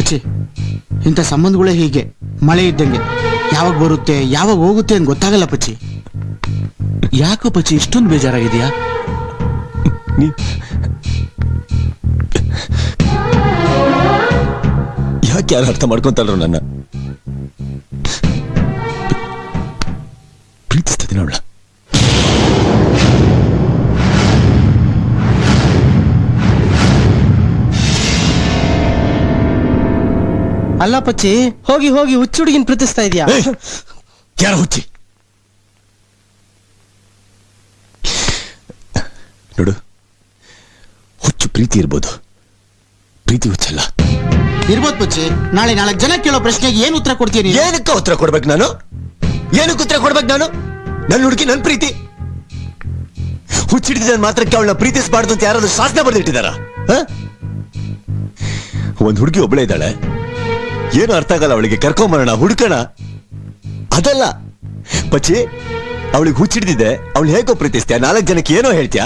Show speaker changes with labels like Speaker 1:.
Speaker 1: ಪಚ್ಚಿ, ಇಂಥ ಸಂಬಂಧಗಳೇ ಹೀಗೆ, ಮಳೆ ಇದ್ದಂಗೆ, ಯಾವಾಗ ಬರುತ್ತೆ ಯಾವಾಗ ಹೋಗುತ್ತೆ ಅಂತ ಗೊತ್ತಾಗಲ್ಲ ಪಚ್ಚಿ.
Speaker 2: ಯಾಕೋ ಪಚ್ಚಿ ಇಷ್ಟೊಂದು ಬೇಜಾರಾಗಿದೆಯಾ?
Speaker 3: ಯಾಕೆ ಯಾರು ಅರ್ಥ ಮಾಡ್ಕೊಂತಾರೋ ನನ್ನ? ಪ್ರೀತಿಸ್ತೀನಿ ಅವಳ.
Speaker 4: ಅಲ್ಲ ಪಚ್ಚಿ, ಹೋಗಿ ಹೋಗಿ ಹುಚ್ಚು ಹುಡುಗಿನ ಪ್ರೀತಿಸ್ತಾ ಇದೀಯಾ?
Speaker 3: ಯಾರ ಹುಚ್ಚಿ? ನೋಡು, ಹುಚ್ಚು ಪ್ರೀತಿ ಇರ್ಬೋದು, ಪ್ರೀತಿ ಹುಚ್ಚಲ್ಲ.
Speaker 1: ಇರ್ಬೋದು ಪಚ್ಚಿ. ನಾಳೆ 4 ಜನ ಕೇಳೋ ಪ್ರಶ್ನೆಗೆ ಏನ್ ಉತ್ತರ ಕೊಡ್ತೀನಿ?
Speaker 3: ಏನಕ್ಕ ಉತ್ತರ ಕೊಡ್ಬೇಕು ನಾನು? ಏನಕ್ಕೆ ಉತ್ತರ ಕೊಡ್ಬೇಕು ನಾನು? ನನ್ನ ಹುಡುಗಿ ನನ್ನ ಪ್ರೀತಿ. ಹುಚ್ಚಿಡಿದ ಮಾತ್ರಕ್ಕೆ ಅವಳನ್ನ ಪ್ರೀತಿಸಬಾರ್ದು ಅಂತ ಯಾರಾದ್ರೂ ಶಾಸನ ಬರೆದಿಟ್ಟಿದಾರ? ಒಂದ್ ಹುಡುಗಿ ಒಬ್ಬಳೇ ಇದ್ದಾಳೆ, ಏನು ಅರ್ಥ ಆಗಲ್ಲ ಅವಳಿಗೆ, ಕರ್ಕೊಂಬರೋಣ, ಹುಡುಕಣ. ಅದಲ್ಲ ಪಚ್ಚಿ, ಅವಳಿಗೆ ಹುಚ್ಚಿಡ್ದಿದೆ, ಅವಳು ಹೇಗೋ ಪ್ರೀತಿಸ್ತೀಯ, 4 ಜನಕ್ಕೆ ಏನೋ ಹೇಳ್ತೀಯ.